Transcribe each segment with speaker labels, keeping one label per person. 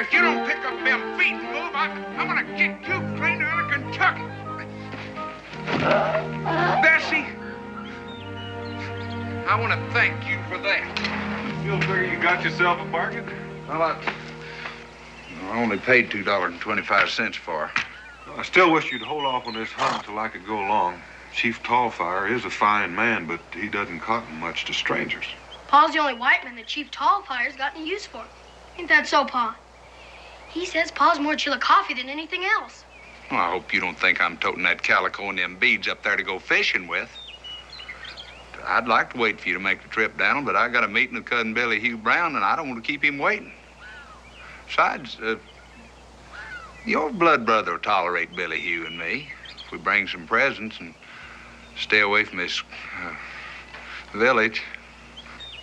Speaker 1: If you don't pick up them feet and move, I'm gonna kick you clean out of Kentucky. Bessie, I want to thank you for that.
Speaker 2: You figure you got yourself a bargain?
Speaker 1: Well, I only paid $2.25 for her.
Speaker 2: Well, I still wish you'd hold off on this hunt until I could go along. Chief Tallfire is a fine man, but he doesn't cotton much to strangers.
Speaker 3: Pa's the only white man that Chief Tallfire's got any use for. Ain't that so, Pa? He says Pa's more Chillicothe than anything else.
Speaker 1: Well, I hope you don't think I'm toting that calico and them beads up there to go fishing with. I'd like to wait for you to make the trip down, but I got a meeting with Cousin Billy Hugh Brown, and I don't want to keep him waiting. Besides, your blood brother will tolerate Billy Hugh and me if we bring some presents and stay away from this village.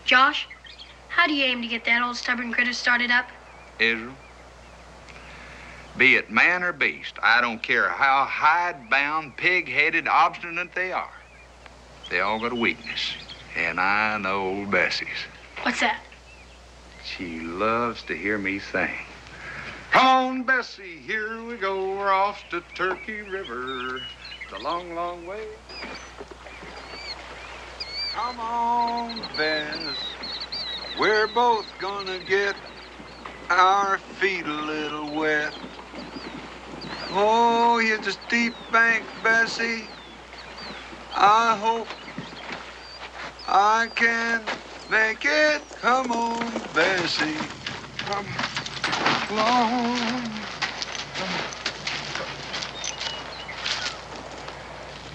Speaker 3: Josh, how do you aim to get that old stubborn critter started up?
Speaker 1: Israel, be it man or beast, I don't care how hide-bound, pig-headed, obstinate they are. They all got a weakness, and I know old Bessie's.
Speaker 3: What's that?
Speaker 1: She loves to hear me sing. Come on, Bessie, here we go. We're off to Turkey River. It's a long, long way. Come on, Bess. We're both gonna get our feet a little wet. Oh, here's a steep bank, Bessie. I hope I can make it. Come on, Bessie. Come along.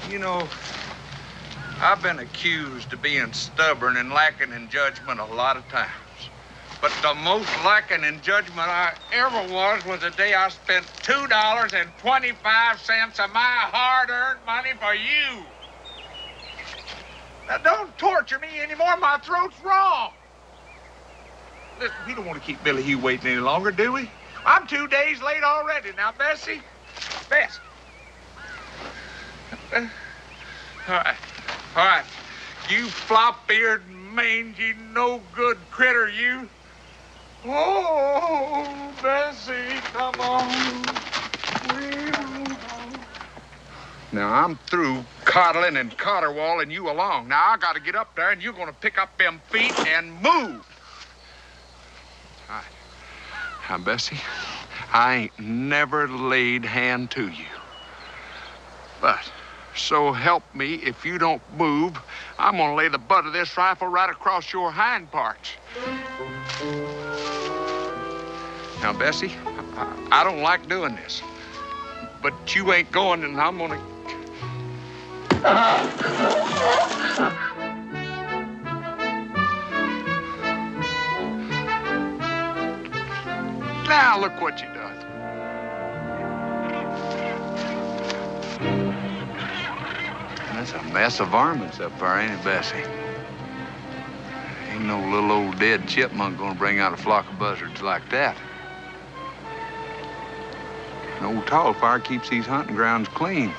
Speaker 1: You know, I've been accused of being stubborn and lacking in judgment a lot of times. But the most lacking in judgment I ever was the day I spent $2.25 of my hard-earned money for you. Now, don't torture me anymore. My throat's raw. Listen, we don't want to keep Billy Hugh waiting any longer, do we? I'm 2 days late already. Now, Bessie. Bess. All right. You flop-eared, mangy, no-good critter, you. Oh, Bessie, come on. Now, I'm through coddling and caterwauling you along. Now, I got to get up there, and you're going to pick up them feet and move. All right. Now, Bessie, I ain't never laid hand to you. But, so help me, if you don't move, I'm going to lay the butt of this rifle right across your hind parts. Now, Bessie, I don't like doing this. But you ain't going, and I'm going to... Now, look what you done. That's a mess of varmints up there, ain't it, Bessie? Ain't no little old dead chipmunk gonna bring out a flock of buzzards like that. An old Tallfire keeps these hunting grounds clean.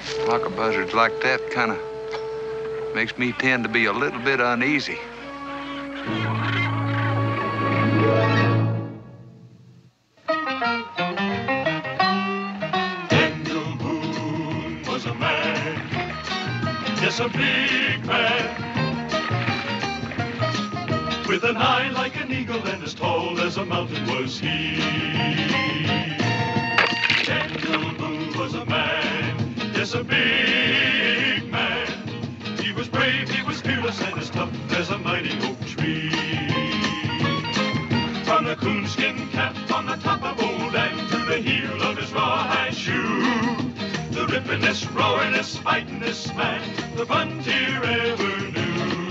Speaker 1: A flock of buzzards like that kind of makes me tend to be a little bit uneasy.
Speaker 4: Daniel Boone was a man, yes, a big man, with an eye like an eagle and as tall as a mountain was he. Daniel Boone was a man, yes, a big man. He was brave, he was fearless, and as tough as a mighty oak tree. From the coonskin cap on the top of old Dan to the heel of his rawhide shoe, the rippin'est, roaring'est, fightin'est man the frontier ever knew.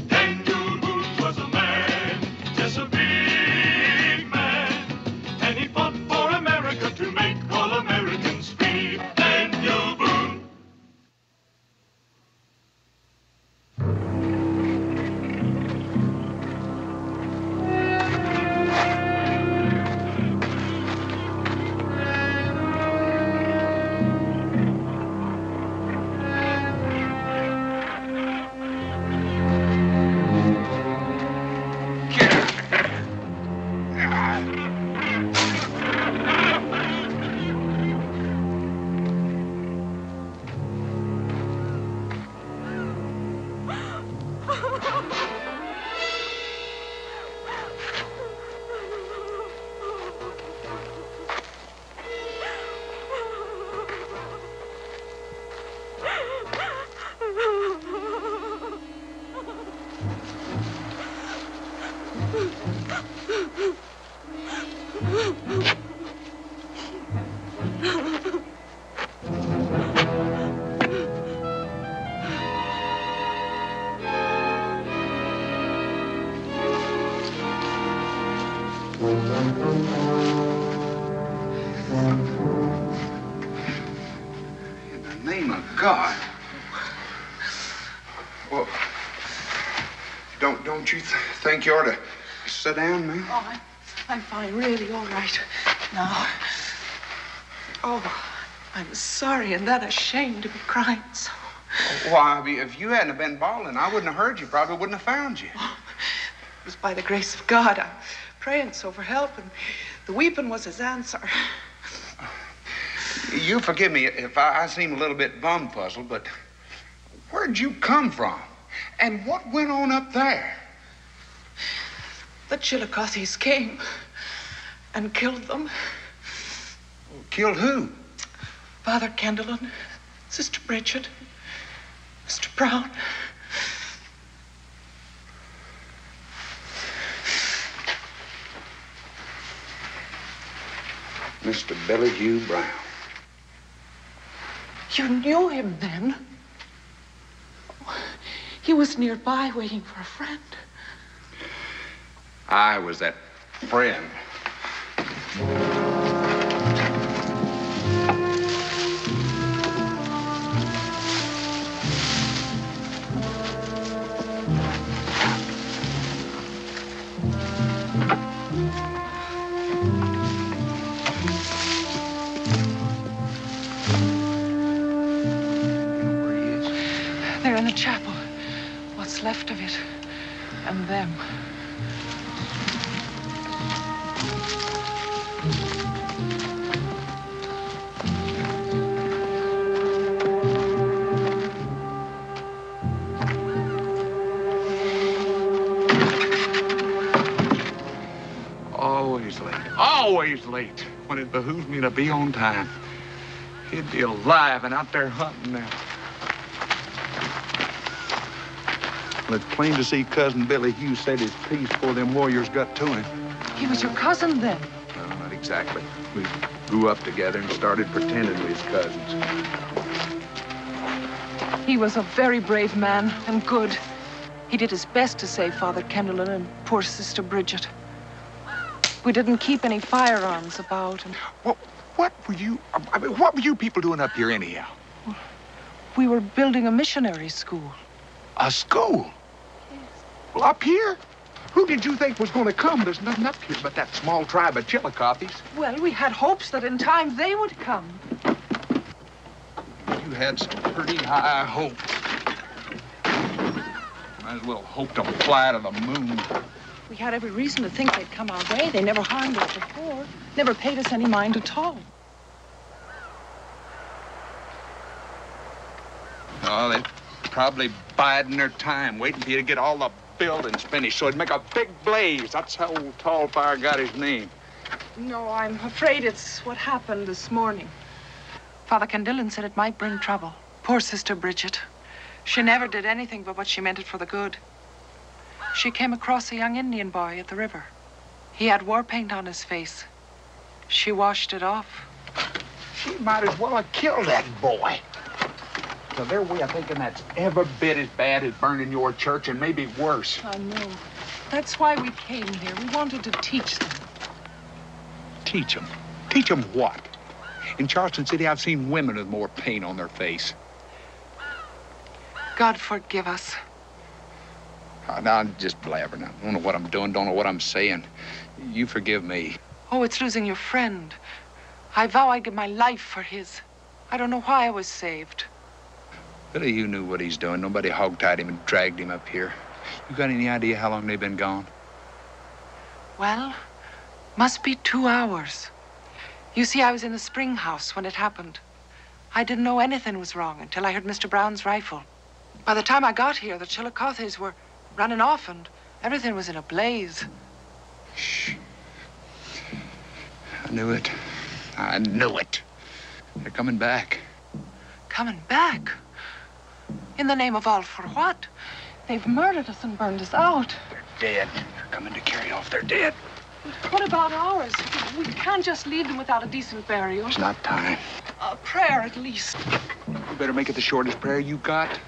Speaker 4: Daniel Boone was a man, yes, a big man, and he fought for America to make all Americans free. Daniel Boone.
Speaker 1: In the name of God. Well, don't you think you ought to sit down, man?
Speaker 5: Oh, I'm fine, really, all right. Now. Oh, I'm sorry and that ashamed to be crying so.
Speaker 1: Why, if you hadn't have been bawling, I wouldn't have heard you. Probably wouldn't have found you.
Speaker 5: Oh, it was by the grace of God. I'm praying so for help, and the weeping was his answer.
Speaker 1: You forgive me if I seem a little bit bum-puzzled, but where'd you come from? And what went on up there?
Speaker 5: The Chillicothys came and killed them.
Speaker 1: Killed who?
Speaker 5: Father Kendallin, Sister Bridget, Mr. Brown.
Speaker 1: Mr. Billy Hugh Brown.
Speaker 5: You knew him then? He was nearby waiting for a friend.
Speaker 1: I was that friend.
Speaker 5: They're in the chapel. What's left of it. And them.
Speaker 1: Always late when it behooves me to be on time. He'd be alive and out there hunting now. Well, it's plain to see Cousin Billy Hugh said his piece before them warriors got to him.
Speaker 5: He was your cousin then?
Speaker 1: No, not exactly. We grew up together and started pretending we was cousins.
Speaker 5: He was a very brave man and good. He did his best to save Father Kendallin and poor Sister Bridget. We didn't keep any firearms about. And
Speaker 1: what were you people doing up here anyhow?
Speaker 5: we were building a missionary school.
Speaker 1: A school?
Speaker 5: Yes.
Speaker 1: Well, up here? Who did you think was going to come? There's nothing up here but that small tribe of Chillicothys.
Speaker 5: Well, we had hopes that in time they would come.
Speaker 1: You had some pretty high hopes. Might as well hope to fly to the moon.
Speaker 5: We had every reason to think they'd come our way. They never harmed us before. Never paid us any mind at all.
Speaker 1: Oh, they're probably biding their time, waiting for you to get all the buildings finished so it'd make a big blaze. That's how old Tallfire got his name.
Speaker 5: No, I'm afraid it's what happened this morning. Father Kendallin said it might bring trouble. Poor Sister Bridget. She never did anything but what she meant it for the good. She came across a young Indian boy at the river. He had war paint on his face. She washed it off.
Speaker 1: She might as well have killed that boy. So their way of thinking that's every bit as bad as burning your church and maybe worse.
Speaker 5: I know. That's why we came here. We wanted to teach them.
Speaker 1: Teach them? Teach them what? In Charleston City, I've seen women with more paint on their face.
Speaker 5: God forgive us.
Speaker 1: Now, I'm just blabbering. I don't know what I'm doing, don't know what I'm saying. You forgive me.
Speaker 5: Oh, it's losing your friend. I vow I'd give my life for his. I don't know why I was saved.
Speaker 1: Billy, you knew what he's doing. Nobody hogtied him and dragged him up here. You got any idea how long they've been gone?
Speaker 5: Well, must be 2 hours. You see, I was in the spring house when it happened. I didn't know anything was wrong until I heard Mr. Brown's rifle. By the time I got here, the Chillicothys were running off and everything was in a blaze.
Speaker 1: Shh. I knew it. I knew it. They're coming back.
Speaker 5: Coming back? In the name of all for what? They've murdered us and burned us out.
Speaker 1: They're dead. They're coming to carry off their dead.
Speaker 5: What about ours? We can't just leave them without a decent burial.
Speaker 1: It's not time.
Speaker 5: A prayer, at least.
Speaker 1: You better make it the shortest prayer you got.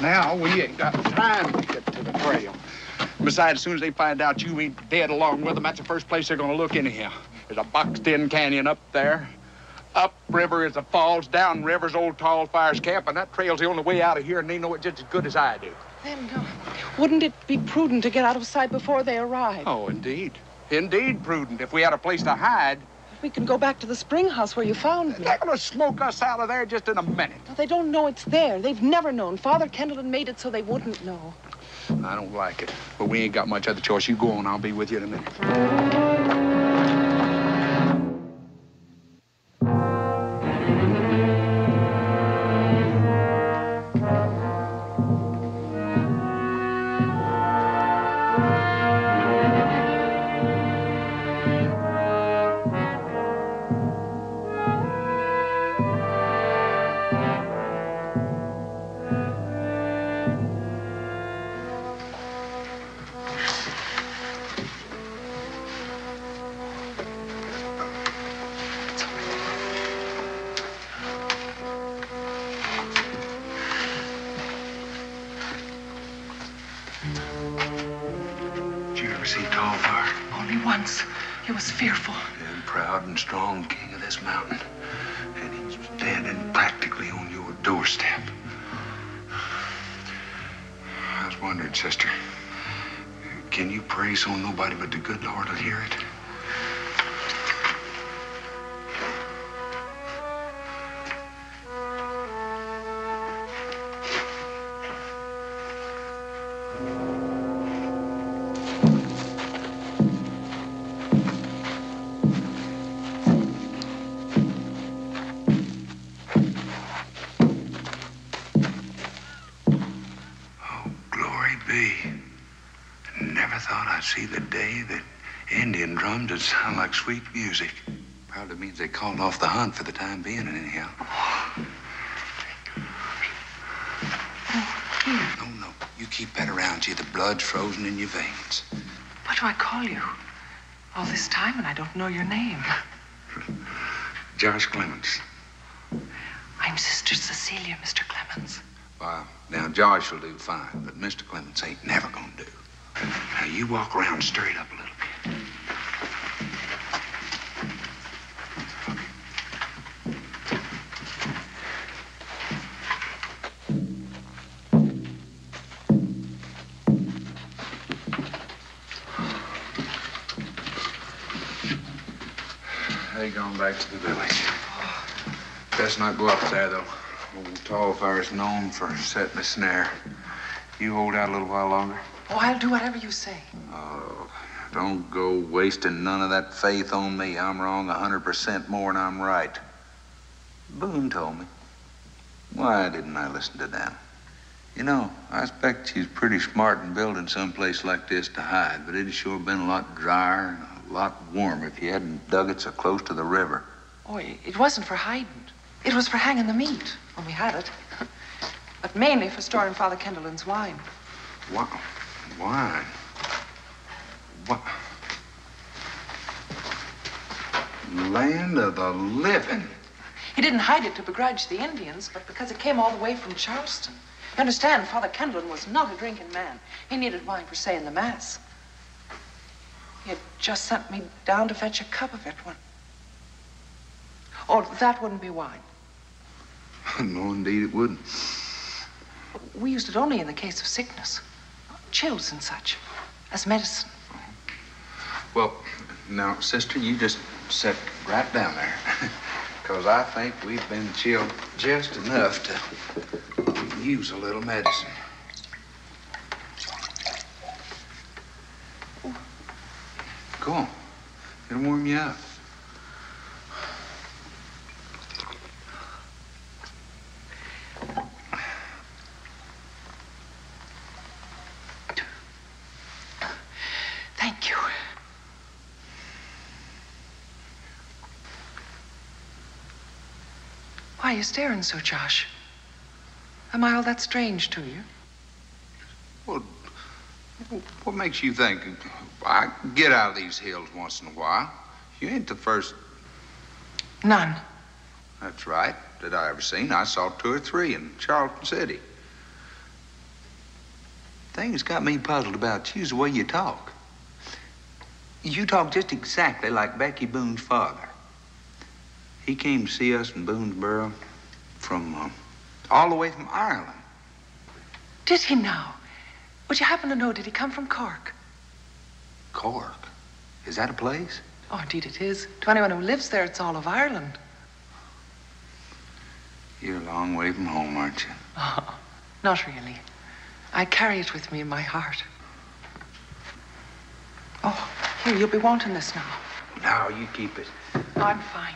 Speaker 1: Now, we ain't got time to get to the trail. Besides, as soon as they find out you ain't dead along with them, that's the first place they're gonna look anyhow. There's a boxed-in canyon up there. Upriver is the falls, downriver's old Tall Fire's camp, and that trail's the only way out of here, and they know it just as good as I do.
Speaker 5: Then, wouldn't it be prudent to get out of sight before they arrive?
Speaker 1: Oh, indeed. Indeed, prudent. If we had a place to hide.
Speaker 5: We can go back to the spring house where you found me.
Speaker 1: They're gonna smoke us out of there just in a minute.
Speaker 5: No, they don't know it's there. They've never known. Father Kendall made it so they wouldn't know.
Speaker 1: I don't like it, but we ain't got much other choice. You go on, I'll be with you in a minute.
Speaker 5: Once. He was fearful.
Speaker 2: And proud and strong king of this mountain. And he's standing practically on your doorstep. I was wondering, sister, can you pray so nobody but the good Lord will hear it? See the day that Indian drums would sound like sweet music. Probably means they called off the hunt for the time being, anyhow. No. You keep that around you. The blood's frozen in your veins.
Speaker 5: What do I call you? All this time and I don't know your name.
Speaker 2: Josh Clemens.
Speaker 5: I'm Sister Cecilia, Mr. Clemens.
Speaker 2: Well, now Josh will do fine, but Mr. Clemens ain't never gonna do. Now, you walk around straight up a little bit. They gone back to the village. Best not go up there, though. Old Tall Fire's known for setting a snare. You hold out a little while longer?
Speaker 5: Oh, I'll do whatever you say.
Speaker 2: Oh, don't go wasting none of that faith on me. I'm wrong 100% more than I'm right. Boone told me. Why didn't I listen to them? You know, I expect she's pretty smart in building someplace like this to hide, but it'd sure been a lot drier and a lot warmer if you hadn't dug it so close to the river.
Speaker 5: Oh, it wasn't for hiding. It was for hanging the meat when we had it. But mainly for storing Father Kendall's wine.
Speaker 2: What? Wine? What? Land of the living.
Speaker 5: He didn't hide it to begrudge the Indians, but because it came all the way from Charleston. You understand, Father Kendall was not a drinking man. He needed wine for saying the Mass. He had just sent me down to fetch a cup of it when... Oh, that wouldn't be wine.
Speaker 2: No, indeed it wouldn't.
Speaker 5: We used it only in the case of sickness. Chills and such, as medicine.
Speaker 2: Well, now, sister, you just sit right down there. Because I think we've been chilled just enough to use a little medicine. Go on. It'll warm you up.
Speaker 5: Thank you. Why are you staring so, Josh? Am I all that strange to you?
Speaker 2: Well, what makes you think I get out of these hills once in a while? You ain't the first.
Speaker 5: None.
Speaker 2: That's right, that I ever seen. I saw 2 or 3 in Charleston City. thing that's got me puzzled about you is the way you talk. You talk just exactly like Becky Boone's father. He came to see us in Boonesboro from all the way from Ireland.
Speaker 5: Did he now? Would you happen to know, did he come from Cork?
Speaker 2: Cork? Is that a place?
Speaker 5: Oh, indeed it is. To anyone who lives there, it's all of Ireland.
Speaker 2: You're a long way from home, aren't you?
Speaker 5: Oh, not really. I carry it with me in my heart. Oh, here, you'll be wanting this now.
Speaker 2: No, you keep it.
Speaker 5: Oh, I'm fine.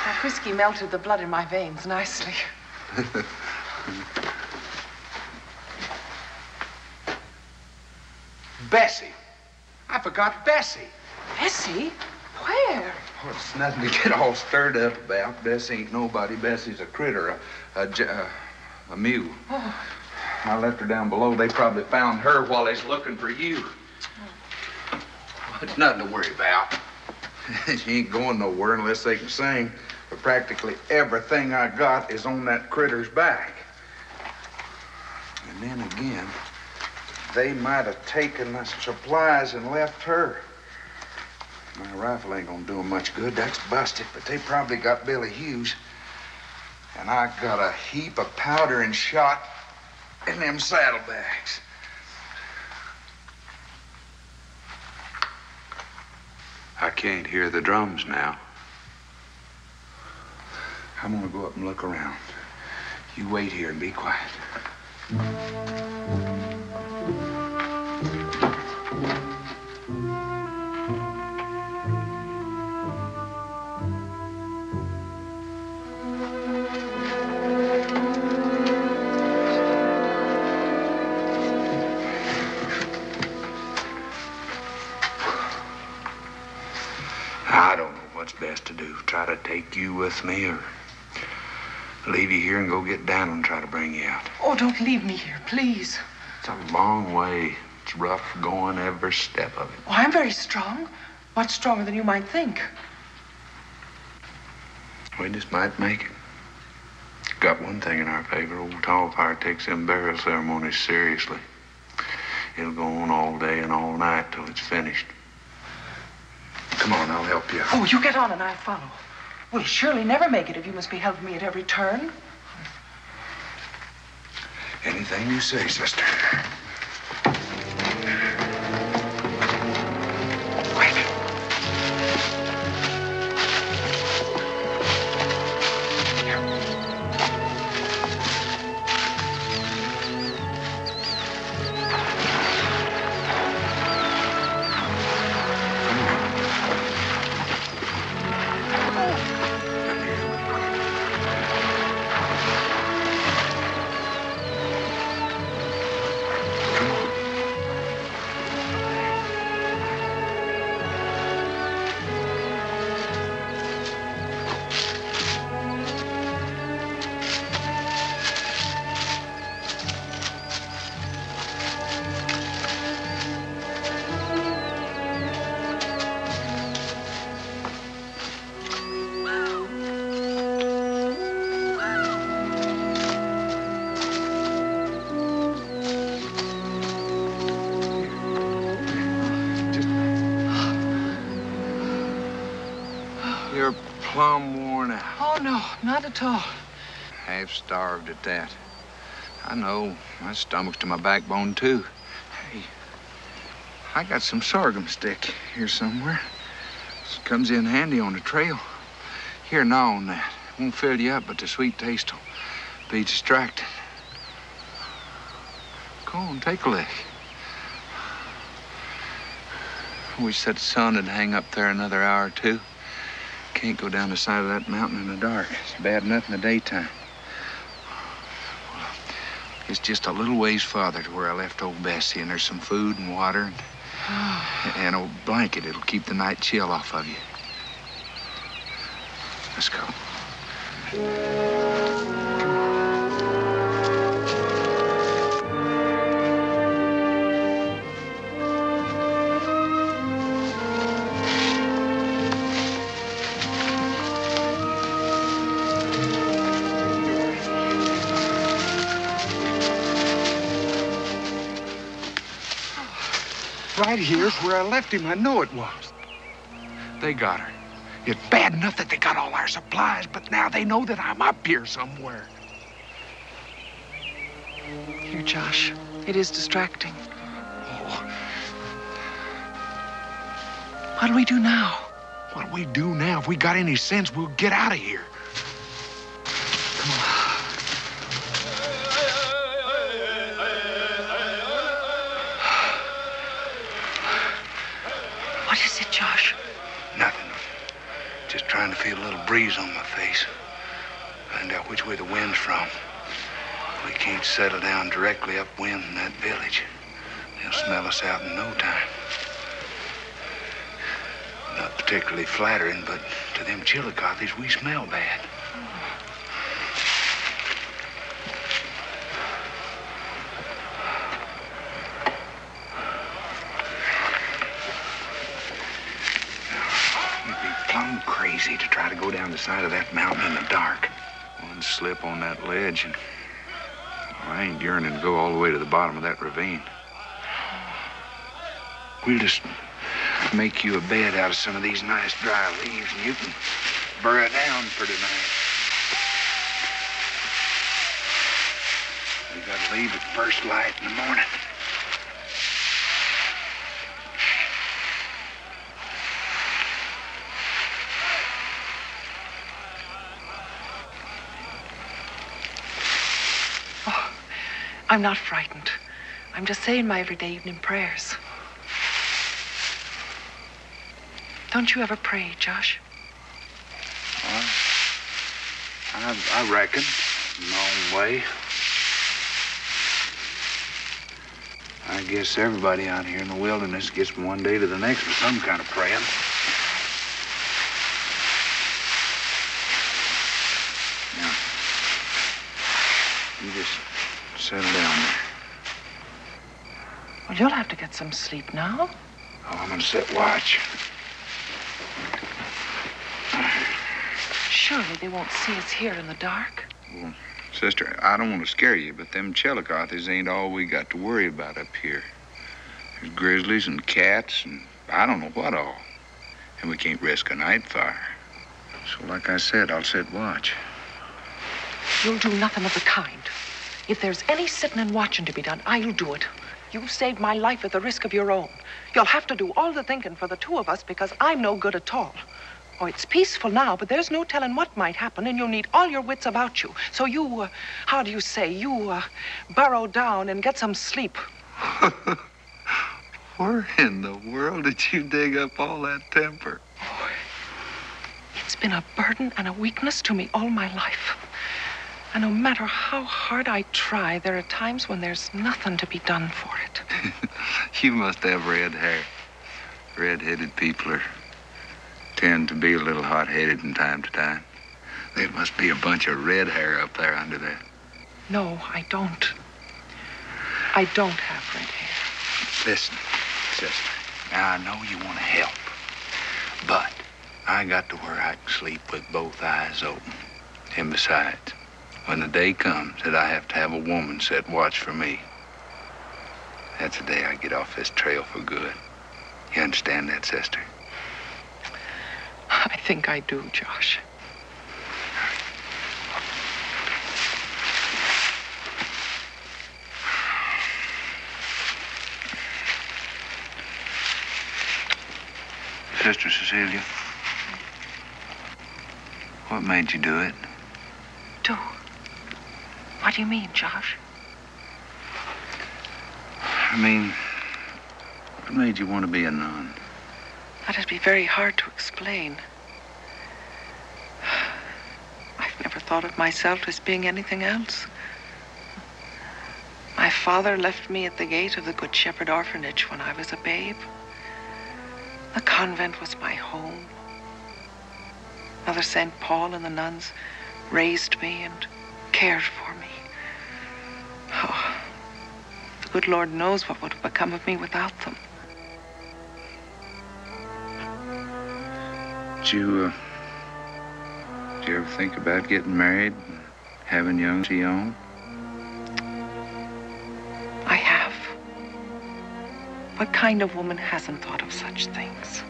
Speaker 5: That whiskey melted the blood in my veins nicely.
Speaker 2: Bessie. I forgot Bessie.
Speaker 5: Bessie? Where?
Speaker 2: Oh, it's nothing to get all stirred up about. Bessie ain't nobody. Bessie's a critter, a mule.
Speaker 5: Oh.
Speaker 2: I left her down below. They probably found her while they's looking for you. Oh. It's nothing to worry about. She ain't going nowhere unless they can sing. But practically everything I got is on that critter's back. And then again, they might have taken the supplies and left her. My rifle ain't gonna do them much good. That's busted, but they probably got Billy Hughes. And I got a heap of powder and shot in them saddlebags. I can't hear the drums now. I'm gonna go up and look around. You wait here and be quiet. I don't know what's best to do. Try to take you with me or leave you here and go get down and try to bring you out.
Speaker 5: Oh, don't leave me here, please.
Speaker 2: It's a long way. It's rough going every step of it.
Speaker 5: Oh, I'm very strong. Much stronger than you might think.
Speaker 2: We just might make it. Got one thing in our favor. Old Tallfire takes them burial ceremonies seriously. It'll go on all day and all night till it's finished. Come on, I'll help you.
Speaker 5: Oh, you get on and I'll follow. We'll surely never make it if you must be helping me at every turn.
Speaker 2: Anything you say, sister. Quick. You're plumb worn out.
Speaker 5: Oh, no, not at all.
Speaker 2: Half starved at that. I know. My stomach's to my backbone, too. Hey, I got some sorghum stick here somewhere. It comes in handy on the trail. Here, gnaw on that. Won't fill you up, but the sweet taste will be distracted. Go on, take a lick. Wish that sun would hang up there another hour or two. Can't go down the side of that mountain in the dark. It's bad enough in the daytime. It's just a little ways farther to where I left old Bessie, and there's some food and water and a blanket. It'll keep the night chill off of you. Let's go.
Speaker 1: Right here's where I left him. I know it was. They got her. It's bad enough that they got all our supplies, but now they know that I'm up here somewhere.
Speaker 5: Here, Josh. It is distracting.
Speaker 1: Oh,
Speaker 5: What'll we do now?
Speaker 1: what'll we do now? If we got any sense, we'll get out of here. Come on.
Speaker 5: What is it, Josh?
Speaker 1: Nothing. Just trying to feel a little breeze on my face. Find out which way the wind's from. We can't settle down directly upwind in that village. They'll smell us out in no time. Not particularly flattering, but to them Chillicothes, we smell bad. We'd be plumb crazy to try to go down the side of that mountain in the dark. One slip on that ledge and I ain't yearning to go all the way to the bottom of that ravine. We'll just make you a bed out of some of these nice dry leaves, and you can burrow down for tonight. We gotta leave at first light in the morning.
Speaker 5: I'm not frightened. I'm just saying my everyday evening prayers. Don't you ever pray, Josh?
Speaker 1: I reckon, in my own way. I guess everybody out here in the wilderness gets from one day to the next with some kind of praying. Now, you just settle down there.
Speaker 5: Well, you'll have to get some sleep now.
Speaker 1: Oh, I'm gonna sit watch.
Speaker 5: Surely they won't see us here in the dark.
Speaker 1: Well, sister, I don't want to scare you, but them Chillicothes ain't all we got to worry about up here. There's grizzlies and cats and I don't know what all. And we can't risk a night fire. So like I said, I'll sit watch.
Speaker 5: You'll do nothing of the kind. If there's any sitting and watching to be done, I'll do it. You've saved my life at the risk of your own. You'll have to do all the thinking for the two of us because I'm no good at all. Oh, it's peaceful now, but there's no telling what might happen, and you'll need all your wits about you. So you, how do you say, you burrow down and get some sleep.
Speaker 1: Where in the world did you dig up all that temper?
Speaker 5: Oh, it's been a burden and a weakness to me all my life. And no matter how hard I try, there are times when there's nothing to be done for it.
Speaker 1: You must have red hair. Red-headed people tend to be a little hot-headed from time to time. There must be a bunch of red hair up there under that.
Speaker 5: No, I don't. I don't have red hair.
Speaker 1: Listen, sister, now I know you want to help, but I got to where I can sleep with both eyes open. And besides, when the day comes that I have to have a woman set watch for me, that's the day I get off this trail for good. You understand that, sister?
Speaker 5: I think I do, Josh.
Speaker 1: Sister Cecilia, what made you do it?
Speaker 5: Do? What do you mean, Josh?
Speaker 1: I mean, what made you want to be a nun?
Speaker 5: That'd be very hard to explain. I've never thought of myself as being anything else. My father left me at the gate of the Good Shepherd Orphanage when I was a babe. The convent was my home. Mother St. Paul and the nuns raised me and cared for me. Oh, the good Lord knows what would have become of me without them.
Speaker 1: Did you ever think about getting married and having young of your own?
Speaker 5: I have. What kind of woman hasn't thought of such things?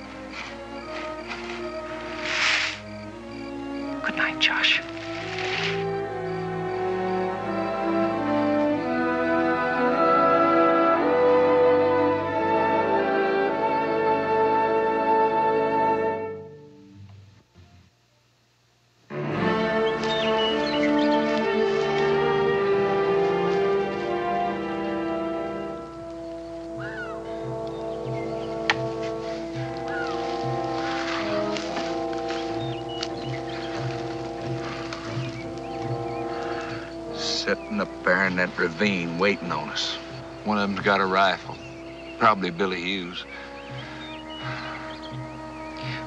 Speaker 5: Good night, Josh.
Speaker 2: Sitting up there in that ravine waiting on us. One of them's got a rifle. Probably Billy Hughes.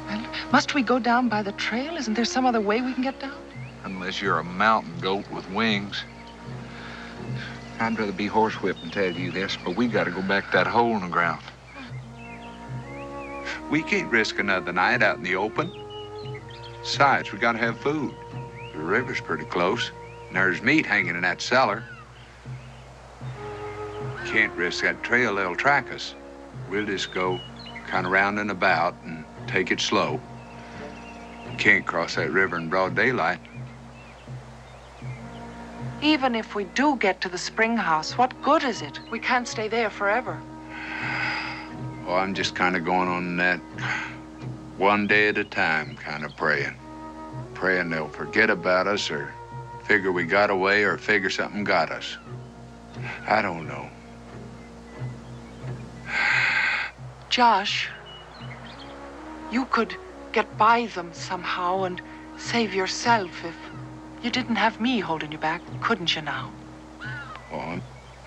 Speaker 5: Well, must we go down by the trail? Isn't there some other way we can get down?
Speaker 2: Unless you're a mountain goat with wings. I'd rather be horsewhipped and tell you this, but we gotta go back to that hole in the ground. We can't risk another night out in the open. Besides, we gotta have food. The river's pretty close. And there's meat hanging in that cellar. Can't risk that trail, they'll track us. We'll just go kind of round and about and take it slow. Can't cross that river in broad daylight.
Speaker 5: Even if we do get to the spring house, what good is it? We can't stay there forever.
Speaker 2: Well, I'm just kind of going on that one day at a time kind of praying. Praying they'll forget about us or figure we got away or figure something got us. I don't know.
Speaker 5: Josh, you could get by them somehow and save yourself if you didn't have me holding you back, couldn't you now?
Speaker 2: Well,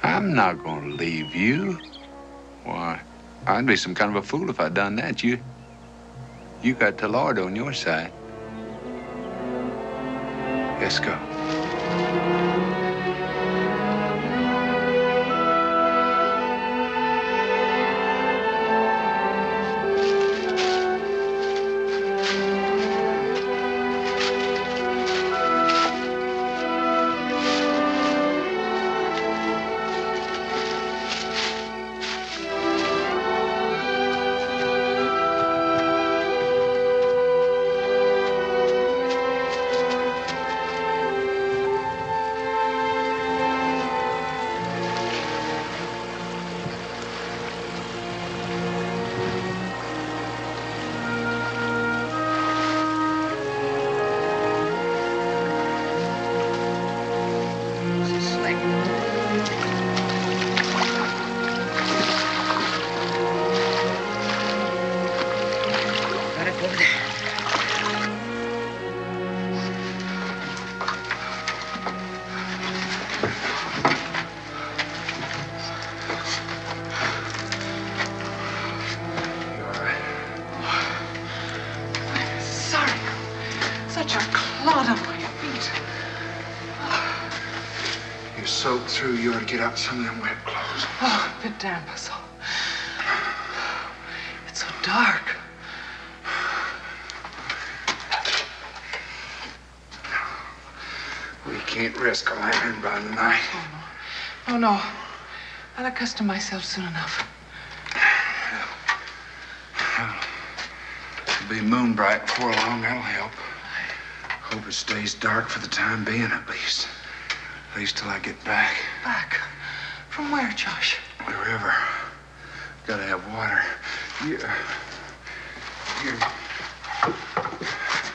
Speaker 2: I'm not going to leave you. Why, I'd be some kind of a fool if I'd done that. You got the Lord on your side. Let's go. Soaked through, you ought to get out some of them wet clothes.
Speaker 5: Oh, a bit damp, that's all. It's so dark.
Speaker 2: We can't risk a lantern by the night.
Speaker 5: Oh, no. I'll accustom myself soon enough.
Speaker 2: It'll be moon bright before long, that'll help. Hope it stays dark for the time being, at least. At least till I get back.
Speaker 5: Back? From where, Josh?
Speaker 2: The river. Gotta have water. Here.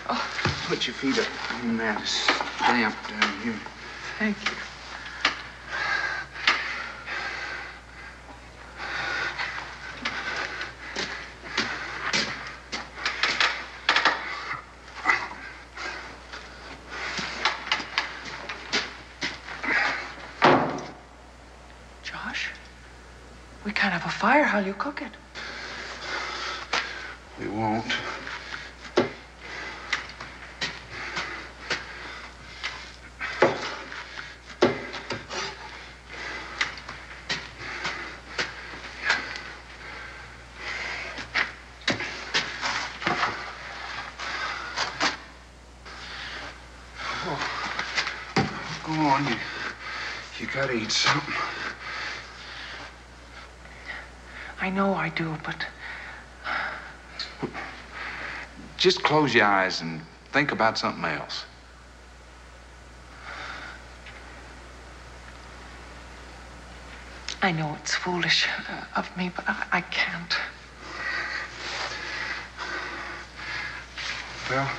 Speaker 2: Oh. Put your feet up on that. It's damp down here.
Speaker 5: Thank you. We can't have a fire. How'll you cook it?
Speaker 2: We won't. Go on, you gotta eat something.
Speaker 5: I know I do, but...
Speaker 2: Just close your eyes and think about something else.
Speaker 5: I know it's foolish of me, but I can't.
Speaker 2: Well,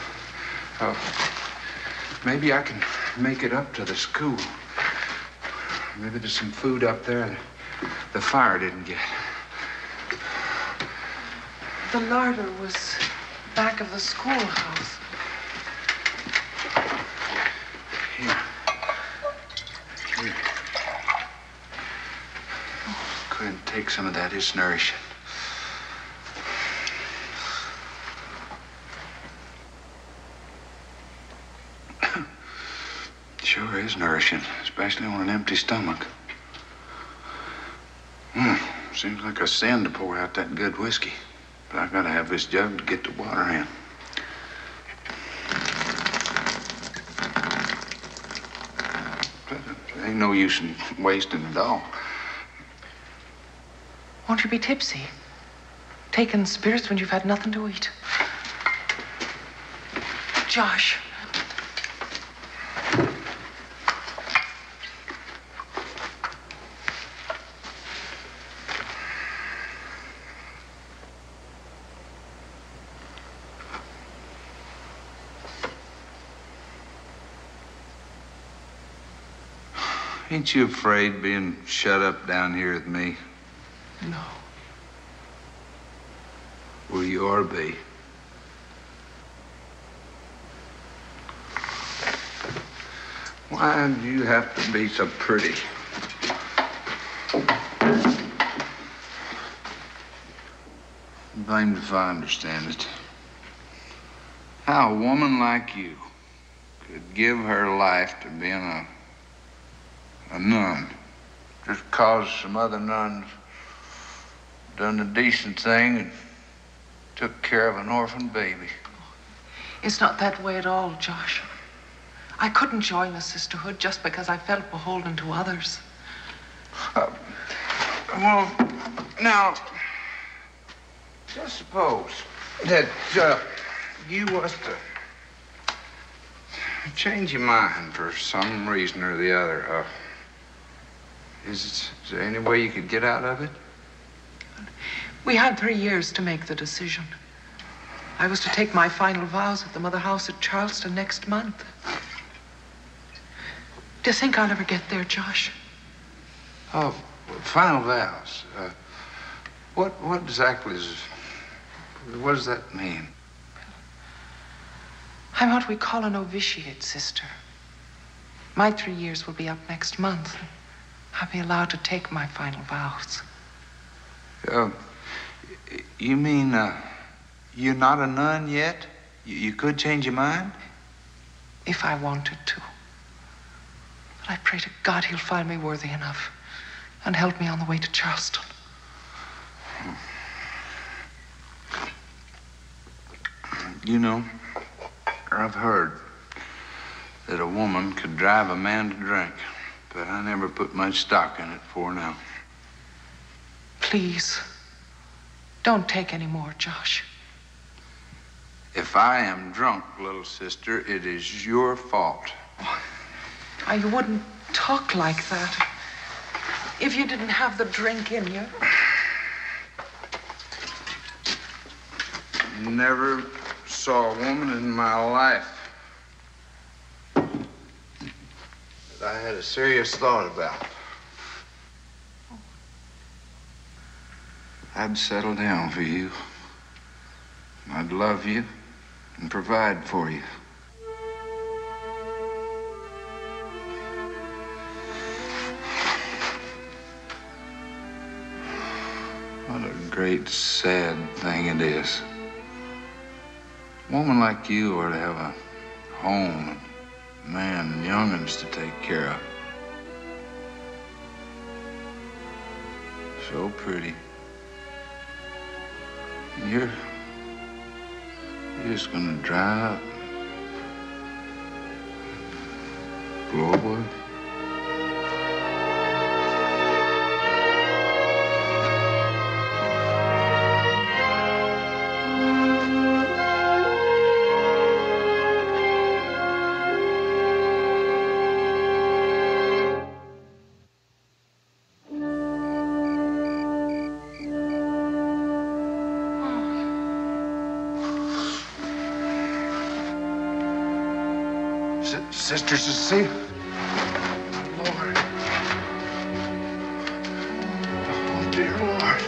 Speaker 2: maybe I can make it up to the school. Maybe there's some food up there that the fire didn't get.
Speaker 5: The larder was back of the schoolhouse.
Speaker 2: Here. Go ahead and take some of that. It's nourishing. Sure is nourishing, especially on an empty stomach. Seems like a sin to pour out that good whiskey. But I gotta have this jug to get the water in. But there ain't no use in wasting it all.
Speaker 5: Won't you be tipsy? Taking spirits when you've had nothing to eat. Josh.
Speaker 2: Ain't you afraid being shut up down here with me?
Speaker 5: No.
Speaker 2: Well, you ought to be. Why do you have to be so pretty? Blamed if I understand it. How a woman like you could give her life to being a nun, just cause some other nuns done the decent thing and took care of an orphan baby.
Speaker 5: It's not that way at all, Josh. I couldn't join the sisterhood just because I felt beholden to others.
Speaker 2: Well, now, just suppose that you was to change your mind for some reason or the other. Is there any way you could get out of it?
Speaker 5: We had 3 years to make the decision. I was to take my final vows at the Mother House at Charleston next month. Do you think I'll ever get there, Josh?
Speaker 2: Oh, final vows. What exactly is... What does that mean?
Speaker 5: I'm what we call a novitiate, sister. My 3 years will be up next month. I'll be allowed to take my final vows.
Speaker 2: You mean, you're not a nun yet? You could change your mind?
Speaker 5: If I wanted to. But I pray to God he'll find me worthy enough and help me on the way to Charleston.
Speaker 2: You know, I've heard that a woman could drive a man to drink, but I never put much stock in it before now.
Speaker 5: Please, don't take any more, Josh.
Speaker 2: If I am drunk, little sister, it is your fault.
Speaker 5: You wouldn't talk like that if you didn't have the drink in you.
Speaker 2: Never saw a woman in my life that I had a serious thought about. I'd settle down for you. I'd love you and provide for you. What a great, sad thing it is. A woman like you ought to have a home and a man and young'uns to take care of. So pretty. And you're just gonna dry up, blow away.
Speaker 1: Sister Cecile. Lord. Oh, dear Lord.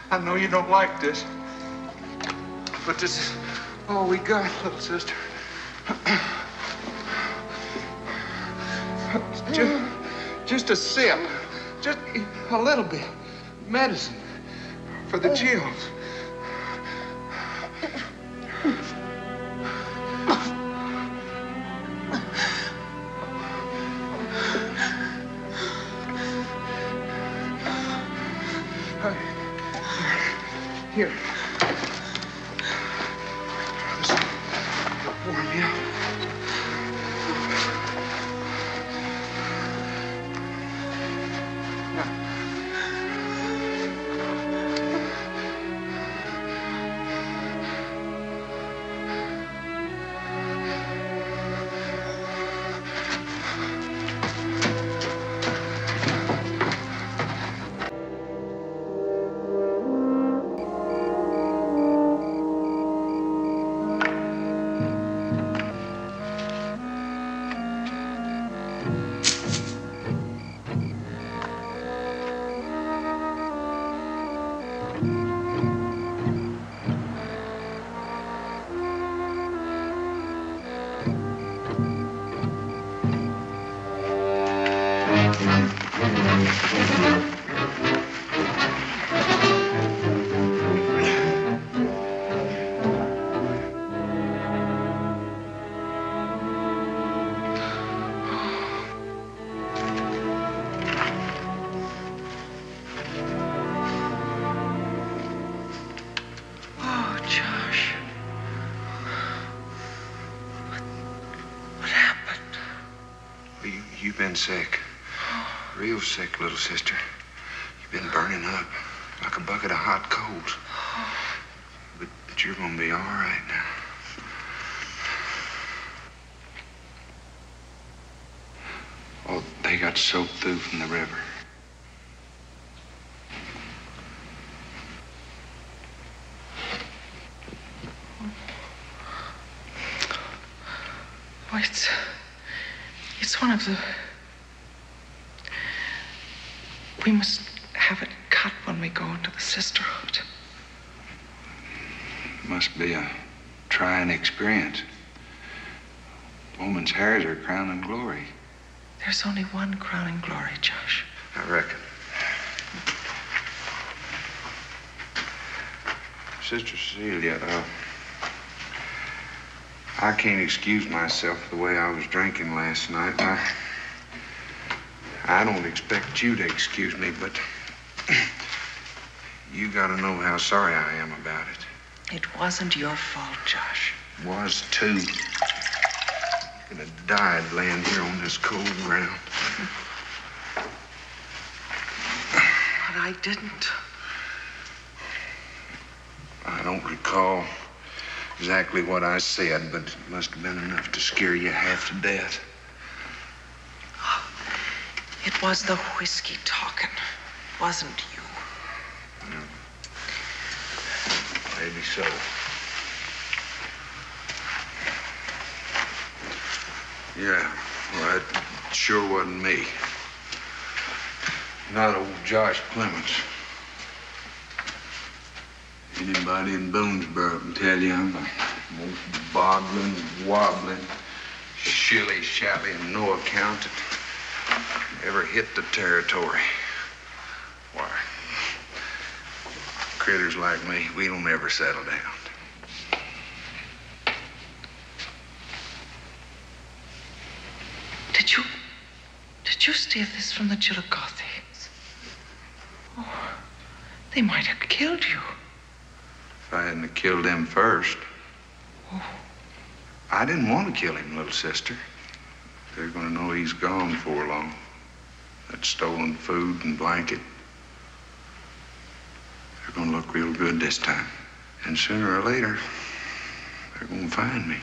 Speaker 1: I know you don't like this, but this is all we got, little sister. Just a sip, just a little bit. Medicine for the chills. Here. This will warm you up. You've been sick. Real sick, little sister. You've been burning up like a bucket of hot coals. But you're gonna be all right now. Oh, they got soaked through from the river.
Speaker 5: Oh, it's one of the... We must have it cut when we go into the sisterhood.
Speaker 2: Must be a trying experience. Woman's hairs are crowning glory.
Speaker 5: There's only one crowning glory, Josh.
Speaker 2: I reckon. Sister Cecilia, I can't excuse myself the way I was drinking last night. I don't expect you to excuse me, but you gotta know how sorry I am about it.
Speaker 5: It wasn't your fault, Josh.
Speaker 2: Was too. You could have died laying here on this cold ground.
Speaker 5: But I didn't.
Speaker 2: I don't recall exactly what I said, but it must have been enough to scare you half to death.
Speaker 5: It was the whiskey talking, wasn't you?
Speaker 2: Maybe so. Yeah, well, it sure wasn't me. Not old Josh Clements. Anybody in Boonesboro can tell you I'm the most boggling, wobbling, shilly-shally, and no account that ever hit the territory. Why, critters like me, we don't ever settle down.
Speaker 5: you steal this from the Chillicothes? Oh, they might have killed you.
Speaker 2: If I hadn't killed him first.
Speaker 5: Oh.
Speaker 2: I didn't want to kill him, little sister. They're going to know he's gone before long. That stolen food and blanket. They're going to look real good this time. And sooner or later, they're going to find me.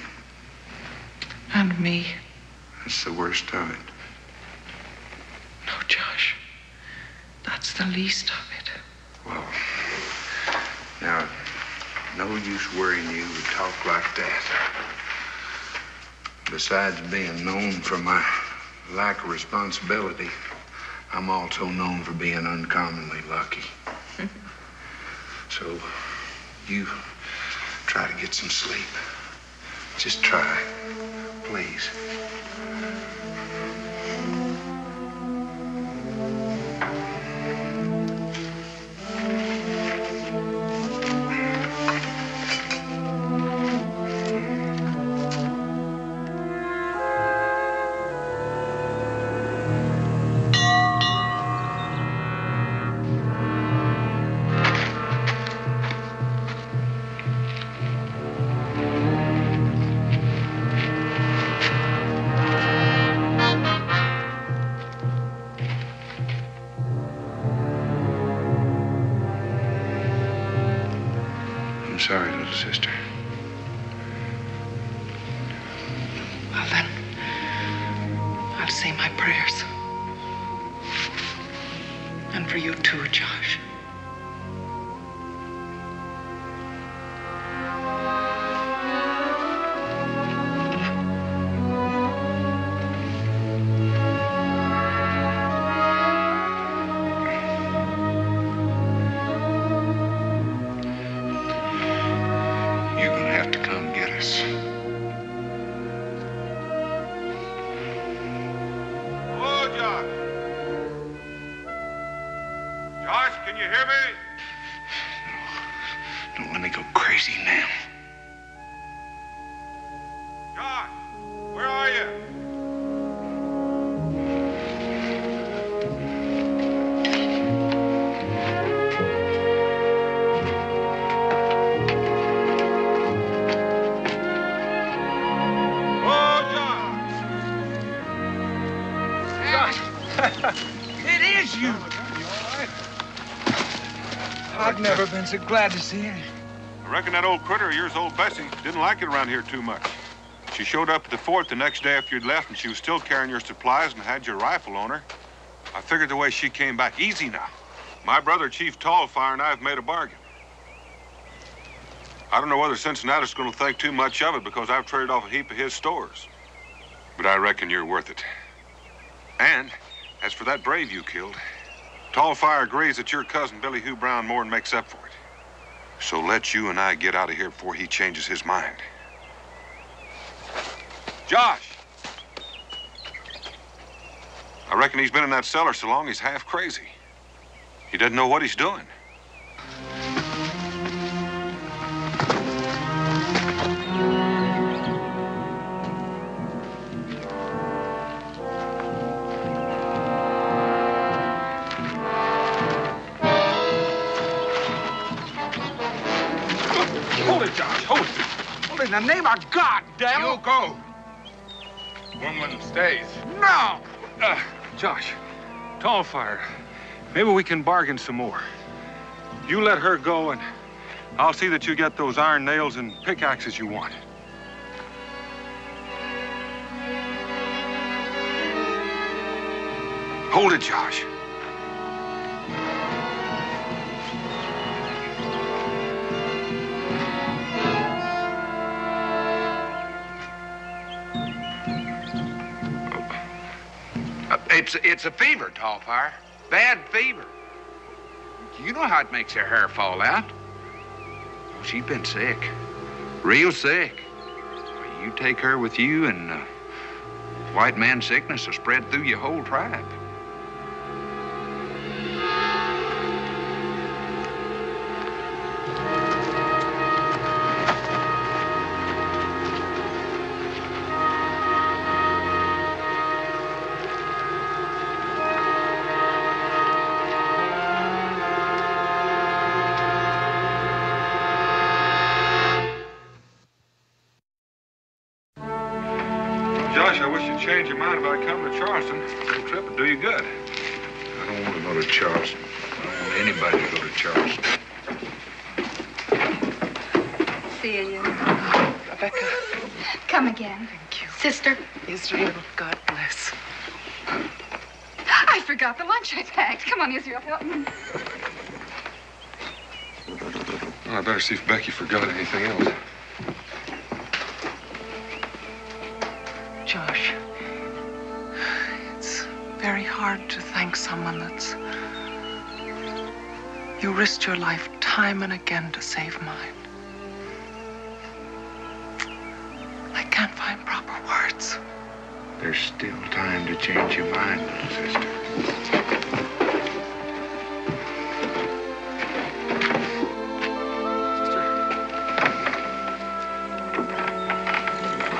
Speaker 5: And me.
Speaker 2: That's the worst of it.
Speaker 5: No, Josh. That's the least of it.
Speaker 2: Well, now, no use worrying you to talk like that. Besides being known for my lack of responsibility, I'm also known for being uncommonly lucky. So, you try to get some sleep. Just try, please. I'm sorry, little sister.
Speaker 5: Well, then, I'll say my prayers. And for you too, Josh.
Speaker 2: You're gonna have to come get us.
Speaker 1: Hello, Josh. Josh, can you hear me?
Speaker 2: Don't let me go crazy now.
Speaker 1: Josh, where are you?
Speaker 6: It is you. I've never been so glad to see you.
Speaker 7: I reckon that old critter of yours, old Bessie, didn't like it around here too much. She showed up at the fort the next day after you'd left, and she was still carrying your supplies and had your rifle on her. I figured the way she came back. Easy now. My brother, Chief Tallfire, and I have made a bargain. I don't know whether Cincinnatus going to think too much of it because I've traded off a heap of his stores. But I reckon you're worth it. And as for that brave you killed, Tallfire agrees that your cousin Billy Hugh Brown more than makes up for it. So let you and I get out of here before he changes his mind. Josh! I reckon he's been in that cellar so long he's half crazy. He doesn't know what he's doing.
Speaker 6: Hold it, Josh. Hold it. Hold it in the name of God, damn it.
Speaker 1: You'll go. Woman stays.
Speaker 6: No!
Speaker 7: Josh, Tallfire, maybe we can bargain some more. You let her go, and I'll see that you get those iron nails and pickaxes you want. Hold it, Josh.
Speaker 1: It's a fever, Tallfire. Bad fever. You know how it makes her hair fall out. She's been sick. Real sick. You take her with you, and white man sickness will spread through your whole tribe.
Speaker 7: change your mind about coming to Charleston, the trip would do you good.
Speaker 1: I don't want to go to Charleston. I don't want anybody to go to Charleston.
Speaker 8: Celia.
Speaker 5: Rebecca.
Speaker 8: Come again.
Speaker 5: Thank you.
Speaker 3: Sister.
Speaker 5: Israel, God bless.
Speaker 8: I forgot the lunch I packed. Come on, Israel, help me.
Speaker 7: Well, I better see if Becky forgot anything else.
Speaker 5: Josh, it's very hard to thank someone that's... You risked your life time and again to save mine. I can't find proper words.
Speaker 1: There's still time to change your mind, little sister.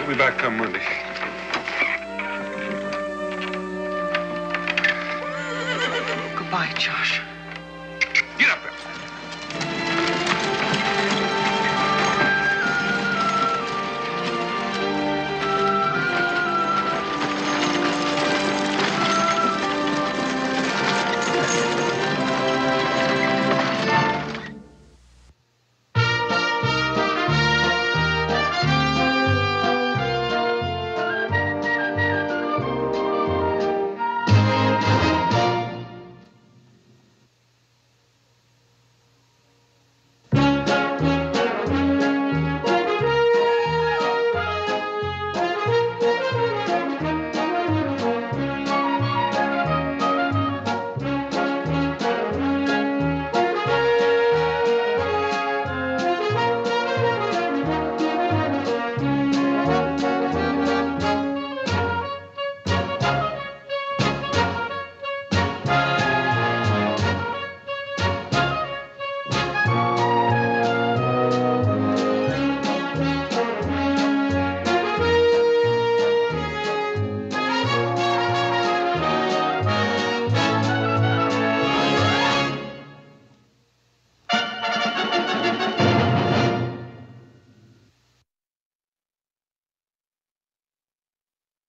Speaker 7: We'll be back come Monday.
Speaker 5: Goodbye, Josh.